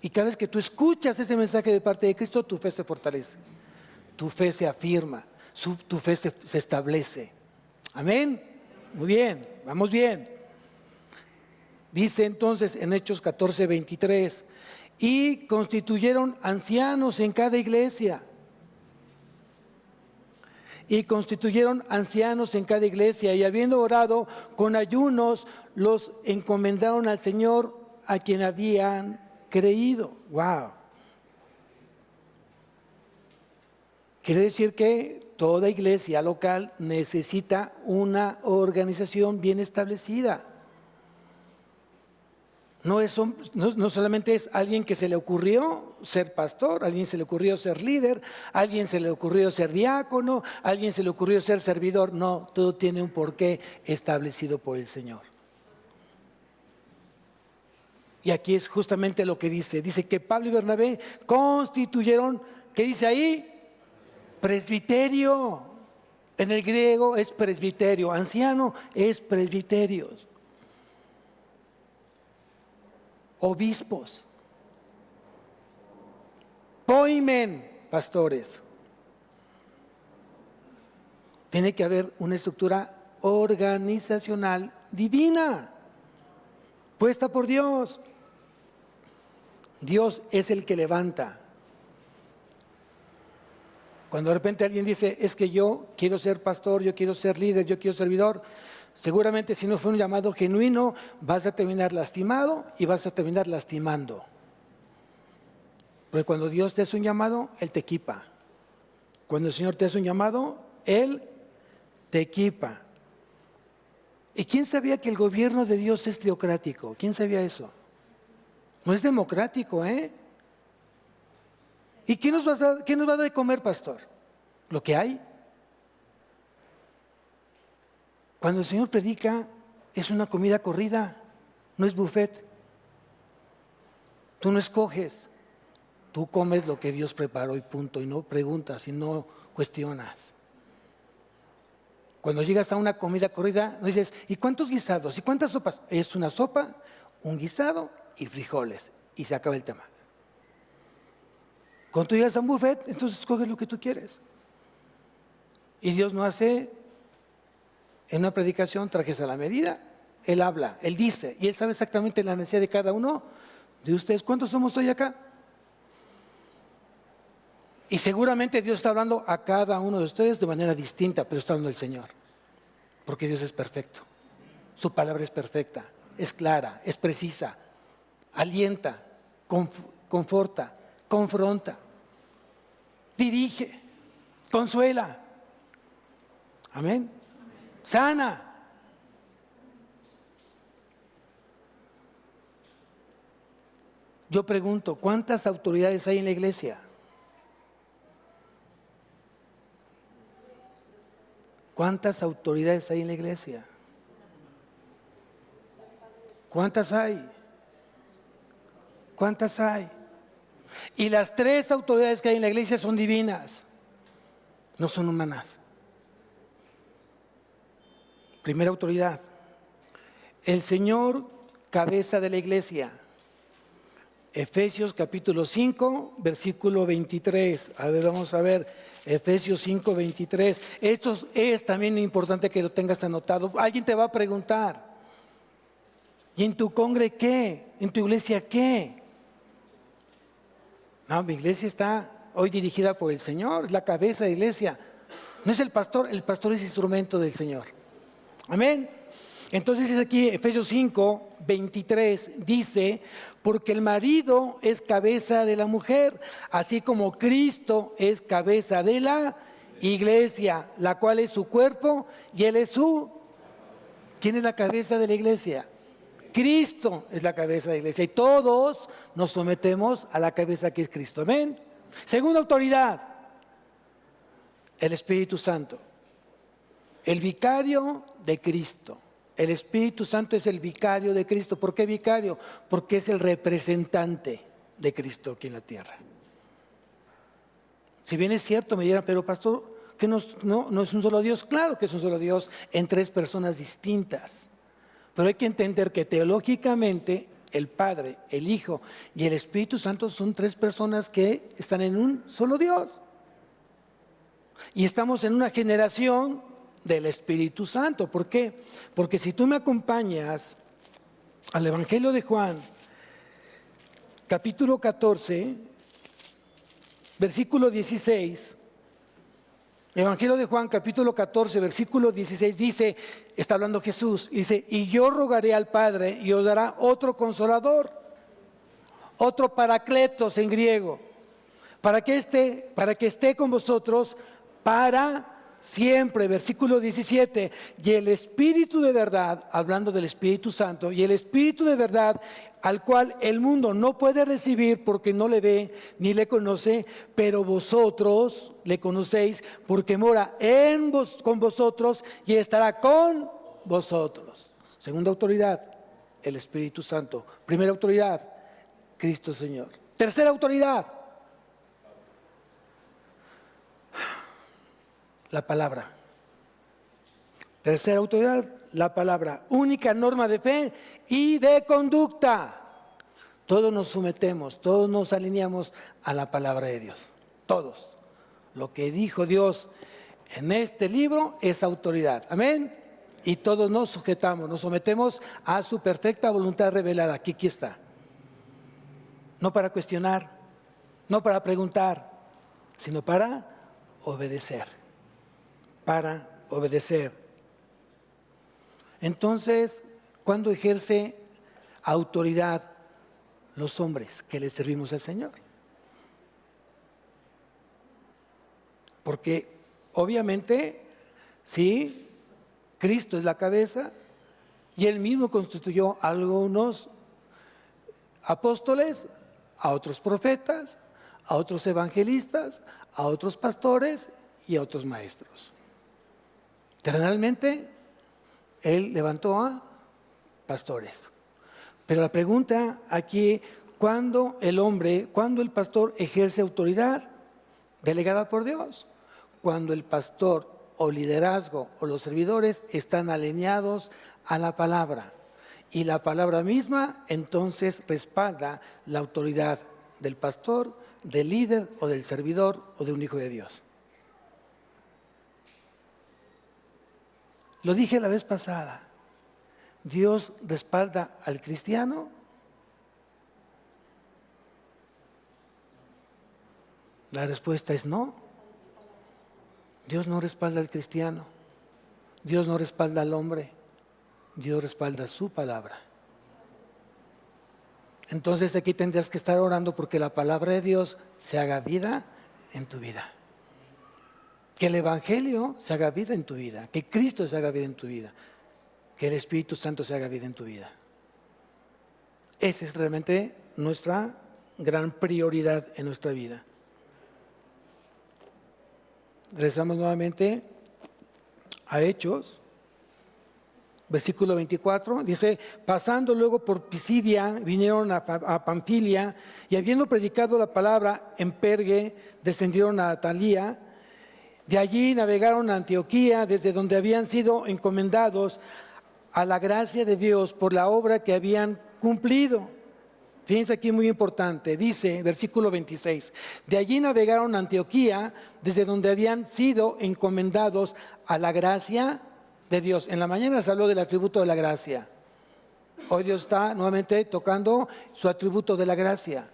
Speaker 1: Y cada vez que tú escuchas ese mensaje de parte de Cristo, tu fe se fortalece, tu fe se afirma, tu fe se establece. Amén. Muy bien, vamos bien. Dice entonces en Hechos 14:23, y constituyeron ancianos en cada iglesia. Y constituyeron ancianos en cada iglesia, y habiendo orado con ayunos, los encomendaron al Señor a quien habían creído. Wow. Quiere decir que toda iglesia local necesita una organización bien establecida. No solamente es alguien que se le ocurrió ser pastor, alguien se le ocurrió ser líder, alguien se le ocurrió ser diácono, alguien se le ocurrió ser servidor. No, todo tiene un porqué establecido por el Señor. Y aquí es justamente lo que dice. Dice que Pablo y Bernabé constituyeron, ¿qué dice ahí? Presbiterio. En el griego es presbiterio. Anciano es presbiterio. Obispos. Poimen, pastores. Tiene que haber una estructura organizacional divina, puesta por Dios. Dios es el que levanta. Cuando de repente alguien dice, es que yo quiero ser pastor, yo quiero ser líder, yo quiero ser servidor, seguramente si no fue un llamado genuino, vas a terminar lastimado y vas a terminar lastimando. Porque cuando Dios te hace un llamado, Él te equipa. Cuando el Señor te hace un llamado, Él te equipa. ¿Y quién sabía que el gobierno de Dios es teocrático? ¿Quién sabía eso? No es democrático, ¿eh? ¿Y qué nos va a dar de comer, pastor? Lo que hay. Cuando el Señor predica, es una comida corrida, no es buffet. Tú no escoges, tú comes lo que Dios preparó y punto, y no preguntas y no cuestionas. Cuando llegas a una comida corrida, no dices, ¿y cuántos guisados? ¿Y cuántas sopas? Es una sopa, un guisado y frijoles, y se acaba el tema. Cuando tú llegas a un buffet, entonces escoges lo que tú quieres. Y Dios no hace en una predicación trajes a la medida. Él habla, Él dice, y Él sabe exactamente la necesidad de cada uno de ustedes. ¿Cuántos somos hoy acá? Y seguramente Dios está hablando a cada uno de ustedes de manera distinta, pero está hablando el Señor. Porque Dios es perfecto. Su palabra es perfecta, es clara, es precisa, alienta, conforta, confronta, dirige, consuela. Amén. Sana. Yo pregunto, ¿cuántas autoridades hay en la iglesia? ¿Cuántas autoridades hay en la iglesia? ¿Cuántas hay? ¿Cuántas hay? Y las tres autoridades que hay en la iglesia son divinas, no son humanas. Primera autoridad, el Señor, cabeza de la iglesia. Efesios capítulo 5, versículo 23. A ver, vamos a ver, Efesios 5, 23. Esto es también importante que lo tengas anotado. Alguien te va a preguntar, ¿y en tu congre qué? ¿En tu iglesia qué? No, mi iglesia está hoy dirigida por el Señor, es la cabeza de la iglesia. No es el pastor es instrumento del Señor. Amén. Entonces es aquí Efesios 5, 23, dice, porque el marido es cabeza de la mujer, así como Cristo es cabeza de la iglesia, la cual es su cuerpo y Él es su... ¿Quién es la cabeza de la iglesia? Cristo es la cabeza de la iglesia y todos nos sometemos a la cabeza que es Cristo. Amén. Segunda autoridad, el Espíritu Santo, el vicario de Cristo. El Espíritu Santo es el vicario de Cristo. ¿Por qué vicario? Porque es el representante de Cristo aquí en la tierra. Si bien es cierto, me dirán, pero pastor, ¿que no es un solo Dios? Claro que es un solo Dios en tres personas distintas. Pero hay que entender que teológicamente el Padre, el Hijo y el Espíritu Santo son tres personas que están en un solo Dios. Y estamos en una generación del Espíritu Santo. ¿Por qué? Porque si tú me acompañas al Evangelio de Juan, capítulo 14, versículo 16, Evangelio de Juan, capítulo 14, versículo 16, dice, está hablando Jesús, dice, y yo rogaré al Padre y os dará otro consolador, otro paracletos en griego, para que esté con vosotros para siempre. Versículo 17, y el Espíritu de verdad, hablando del Espíritu Santo, y el Espíritu de verdad, al cual el mundo no puede recibir porque no le ve ni le conoce, pero vosotros le conocéis porque mora con vosotros y estará con vosotros. Segunda autoridad, el Espíritu Santo. Primera autoridad, Cristo el Señor. Tercera autoridad, la palabra. Tercera autoridad, la palabra. Única norma de fe y de conducta. Todos nos sometemos, todos nos alineamos a la palabra de Dios. Todos. Lo que dijo Dios en este libro es autoridad. Amén. Y todos nos sujetamos, nos sometemos a su perfecta voluntad revelada. Aquí está. No para cuestionar, no para preguntar, sino para obedecer. Para obedecer. Entonces, ¿cuándo ejerce autoridad los hombres que le servimos al Señor? Porque obviamente, sí, Cristo es la cabeza y Él mismo constituyó a algunos apóstoles, a otros profetas, a otros evangelistas, a otros pastores y a otros maestros. Terrenalmente, Él levantó a pastores. Pero la pregunta aquí, ¿cuándo el pastor ejerce autoridad delegada por Dios? Cuando el pastor o liderazgo o los servidores están alineados a la palabra. Y la palabra misma entonces respalda la autoridad del pastor, del líder o del servidor o de un hijo de Dios. Lo dije la vez pasada, ¿Dios respalda al cristiano? La respuesta es no. Dios no respalda al cristiano, Dios no respalda al hombre, Dios respalda su palabra. Entonces aquí tendrás que estar orando porque la palabra de Dios se haga vida en tu vida. Que el Evangelio se haga vida en tu vida, que Cristo se haga vida en tu vida, que el Espíritu Santo se haga vida en tu vida. Esa es realmente nuestra gran prioridad en nuestra vida. Regresamos nuevamente a Hechos, versículo 24, dice, pasando luego por Pisidia, vinieron a Panfilia, y habiendo predicado la palabra en Pergue, descendieron a Atalía. De allí navegaron a Antioquía, desde donde habían sido encomendados a la gracia de Dios por la obra que habían cumplido. Fíjense aquí, muy importante, dice versículo 26, de allí navegaron a Antioquía, desde donde habían sido encomendados a la gracia de Dios. En la mañana se habló del atributo de la gracia. Hoy Dios está nuevamente tocando su atributo de la gracia.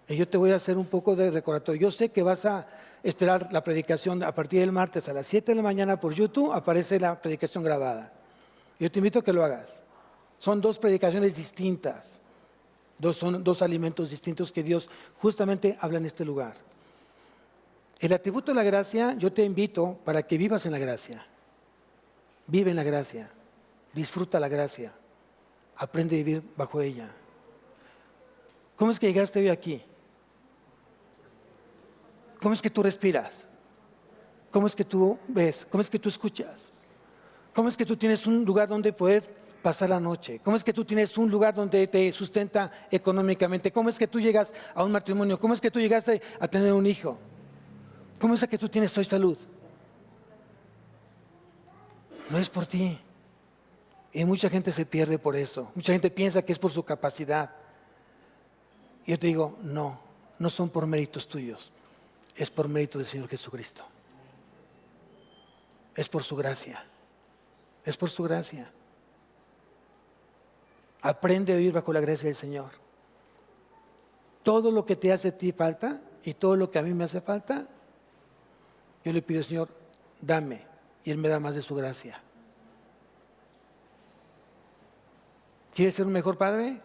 Speaker 1: Y yo te voy a hacer un poco de recordatorio. Yo sé que vas a esperar la predicación a partir del martes a las 7 de la mañana por YouTube, aparece la predicación grabada. Yo te invito a que lo hagas. Son dos predicaciones distintas, son dos alimentos distintos que Dios justamente habla en este lugar. El atributo de la gracia, yo te invito para que vivas en la gracia. Vive en la gracia, disfruta la gracia, aprende a vivir bajo ella. ¿Cómo es que llegaste hoy aquí? ¿Cómo es que tú respiras? ¿Cómo es que tú ves? ¿Cómo es que tú escuchas? ¿Cómo es que tú tienes un lugar donde poder pasar la noche? ¿Cómo es que tú tienes un lugar donde te sustenta económicamente? ¿Cómo es que tú llegas a un matrimonio? ¿Cómo es que tú llegaste a tener un hijo? ¿Cómo es que tú tienes hoy salud? No es por ti. Y mucha gente se pierde por eso. Mucha gente piensa que es por su capacidad. Y yo te digo, no, no son por méritos tuyos. Es por mérito del Señor Jesucristo. Es por su gracia. Es por su gracia. Aprende a vivir bajo la gracia del Señor. Todo lo que te hace a ti falta y todo lo que a mí me hace falta, yo le pido, Señor, dame. Y Él me da más de su gracia. ¿Quieres ser un mejor padre?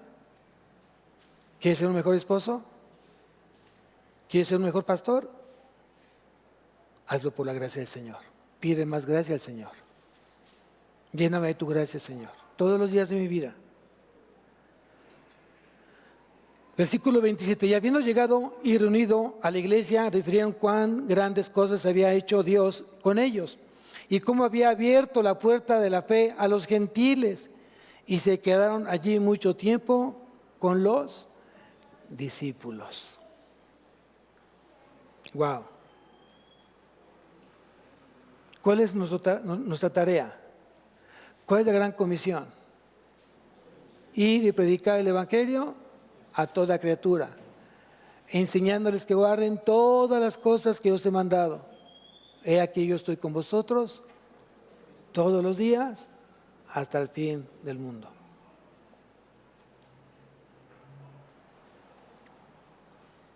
Speaker 1: ¿Quieres ser un mejor esposo? ¿Quieres ser un mejor pastor? Hazlo por la gracia del Señor. Pide más gracia al Señor. Lléname de tu gracia, Señor, todos los días de mi vida. Versículo 27, y habiendo llegado y reunido a la iglesia, refirieron cuán grandes cosas había hecho Dios con ellos y cómo había abierto la puerta de la fe a los gentiles, y se quedaron allí mucho tiempo con los discípulos. Wow. ¿Cuál es nuestra tarea? ¿Cuál es la gran comisión? Ir y predicar el evangelio a toda criatura, enseñándoles que guarden todas las cosas que os he mandado. He aquí yo estoy con vosotros todos los días hasta el fin del mundo.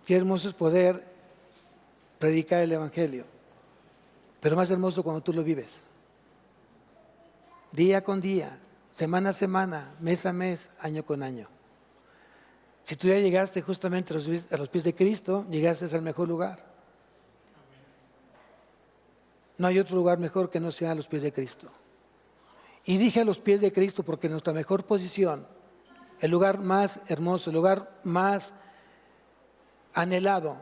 Speaker 1: Qué hermoso es poder predicar el evangelio, pero más hermoso cuando tú lo vives. Día con día, semana a semana, mes a mes, año con año. Si tú ya llegaste justamente a los pies de Cristo, llegaste al mejor lugar. No hay otro lugar mejor que no sea a los pies de Cristo. Y dije a los pies de Cristo porque nuestra mejor posición, el lugar más hermoso, el lugar más anhelado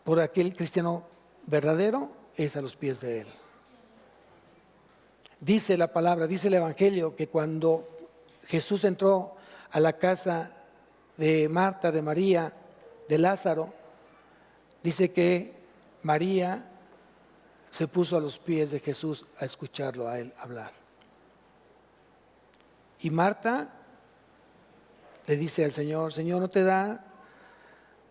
Speaker 1: por aquel cristiano verdadero, es a los pies de Él. Dice la palabra, dice el Evangelio, que cuando Jesús entró a la casa de Marta, de María, de Lázaro, dice que María se puso a los pies de Jesús a escucharlo a Él hablar. Y Marta le dice al Señor, Señor, ¿no te da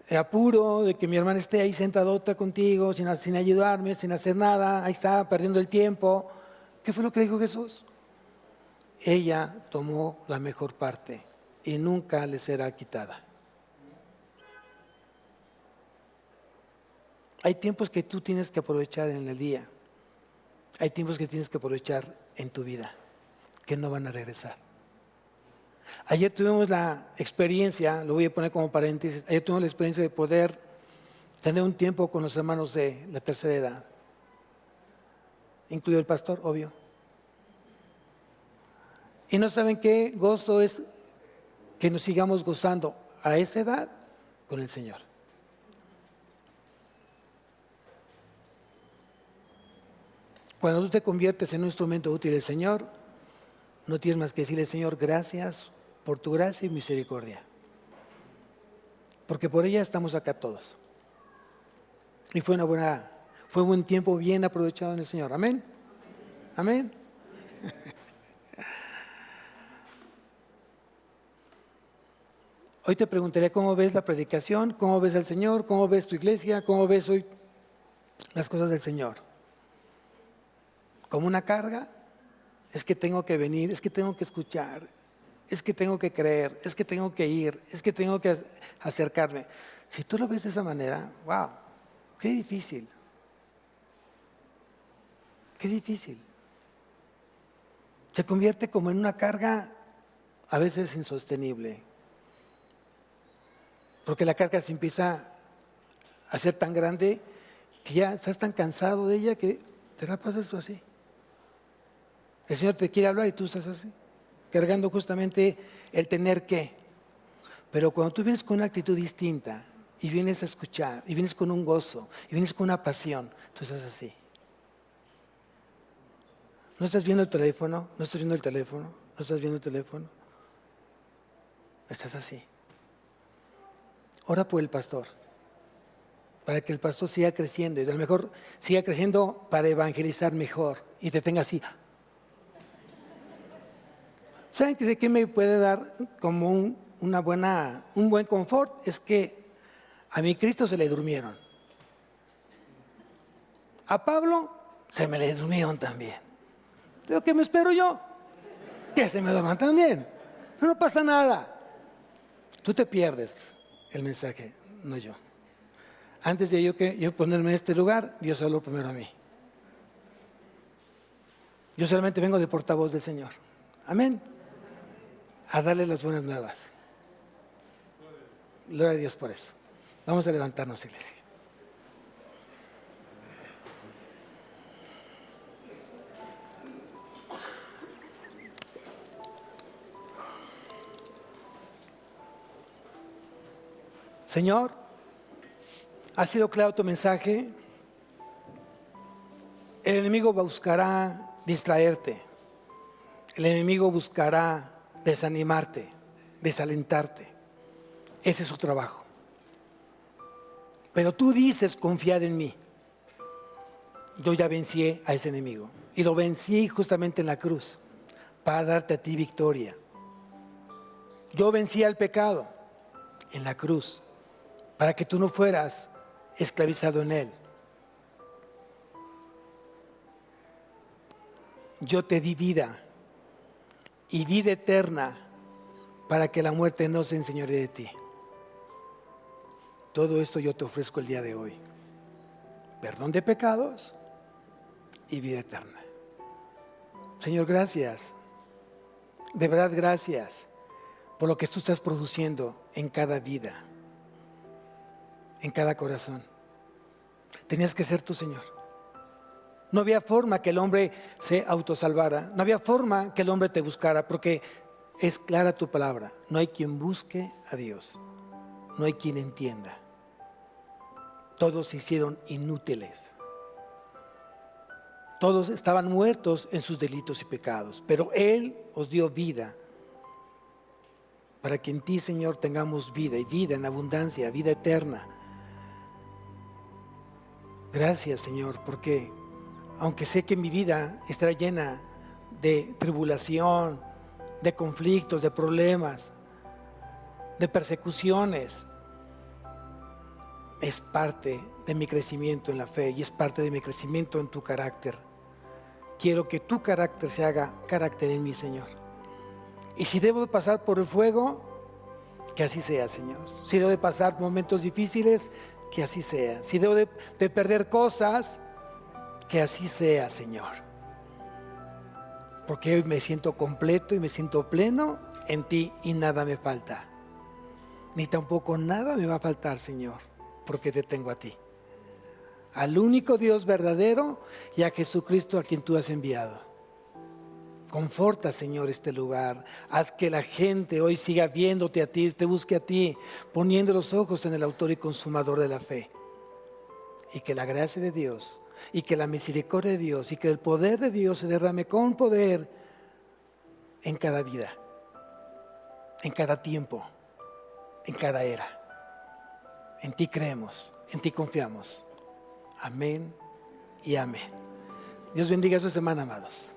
Speaker 1: apuro de que mi hermana esté ahí sentadota contigo, sin ayudarme, sin hacer nada? Ahí está, perdiendo el tiempo. ¿Qué fue lo que dijo Jesús? Ella tomó la mejor parte y nunca le será quitada. Hay tiempos que tú tienes que aprovechar en el día. Hay tiempos que tienes que aprovechar en tu vida, que no van a regresar. Ayer tuvimos la experiencia, lo voy a poner como paréntesis, ayer tuvimos la experiencia de poder tener un tiempo con los hermanos de la tercera edad, incluido el pastor, obvio. Y no saben qué gozo es que nos sigamos gozando a esa edad con el Señor. Cuando tú te conviertes en un instrumento útil del Señor, no tienes más que decirle, Señor, gracias por tu gracia y misericordia. Porque por ella estamos acá todos. Y fue un buen tiempo bien aprovechado en el Señor. Amén. Amén. Hoy te preguntaré cómo ves la predicación, cómo ves al Señor, cómo ves tu iglesia, cómo ves hoy las cosas del Señor. ¿Como una carga? Es que tengo que venir, es que tengo que escuchar, es que tengo que creer, es que tengo que ir, es que tengo que acercarme. Si tú lo ves de esa manera, wow, qué difícil. Qué difícil. Se convierte como en una carga a veces insostenible. Porque la carga se empieza a ser tan grande que ya estás tan cansado de ella que te la pasas así. El Señor te quiere hablar y tú estás así, cargando justamente el tener que. Pero cuando tú vienes con una actitud distinta y vienes a escuchar, y vienes con un gozo, y vienes con una pasión, tú estás así. ¿No estás viendo el teléfono? ¿No estás viendo el teléfono? ¿No estás viendo el teléfono? Estás así. Ora por el pastor, para que el pastor siga creciendo y a lo mejor siga creciendo para evangelizar mejor y te tenga así. ¿Saben de qué me puede dar como un buen confort? Es que a mi Cristo se le durmieron. A Pablo se me le durmieron también. Digo, ¿qué me espero yo? Que se me duerman también. No pasa nada. Tú te pierdes el mensaje, no yo. Antes de yo ponerme en este lugar, Dios habló primero a mí. Yo solamente vengo de portavoz del Señor. Amén. A darle las buenas nuevas. Gloria a Dios por eso. Vamos a levantarnos, iglesia. Señor, ha sido claro tu mensaje. El enemigo buscará distraerte. El enemigo buscará desanimarte, desalentarte. Ese es su trabajo. Pero tú dices, confiad en mí. Yo ya vencí a ese enemigo. Y lo vencí justamente en la cruz, para darte a ti victoria. Yo vencí al pecado en la cruz, para que tú no fueras esclavizado en él. Yo te di vida y vida eterna para que la muerte no se enseñoree de ti. Todo esto yo te ofrezco el día de hoy. Perdón de pecados y vida eterna. Señor, gracias. De verdad, gracias por lo que tú estás produciendo en cada vida, en cada corazón. Tenías que ser tú, Señor. No había forma que el hombre se autosalvara. No había forma que el hombre te buscara, porque es clara tu palabra. No hay quien busque a Dios. No hay quien entienda. Todos se hicieron inútiles. Todos estaban muertos en sus delitos y pecados. Pero Él os dio vida, para que en ti, Señor, tengamos vida, y vida en abundancia, vida eterna. Gracias, Señor, porque aunque sé que mi vida estará llena de tribulación, de conflictos, de problemas, de persecuciones, es parte de mi crecimiento en la fe y es parte de mi crecimiento en tu carácter. Quiero que tu carácter se haga carácter en mí, Señor. Y si debo pasar por el fuego, que así sea, Señor. Si debo de pasar momentos difíciles, que así sea. Si debo de perder cosas, que así sea, Señor. Porque hoy me siento completo y me siento pleno en ti y nada me falta. Ni tampoco nada me va a faltar, Señor, porque te tengo a ti. Al único Dios verdadero y a Jesucristo a quien tú has enviado. Conforta, Señor, este lugar. Haz que la gente hoy siga viéndote a ti, te busque a ti, poniendo los ojos en el autor y consumador de la fe. Y que la gracia de Dios, y que la misericordia de Dios, y que el poder de Dios se derrame con poder en cada vida, en cada tiempo, en cada era. En ti creemos, en ti confiamos. Amén y amén. Dios bendiga su semana, amados.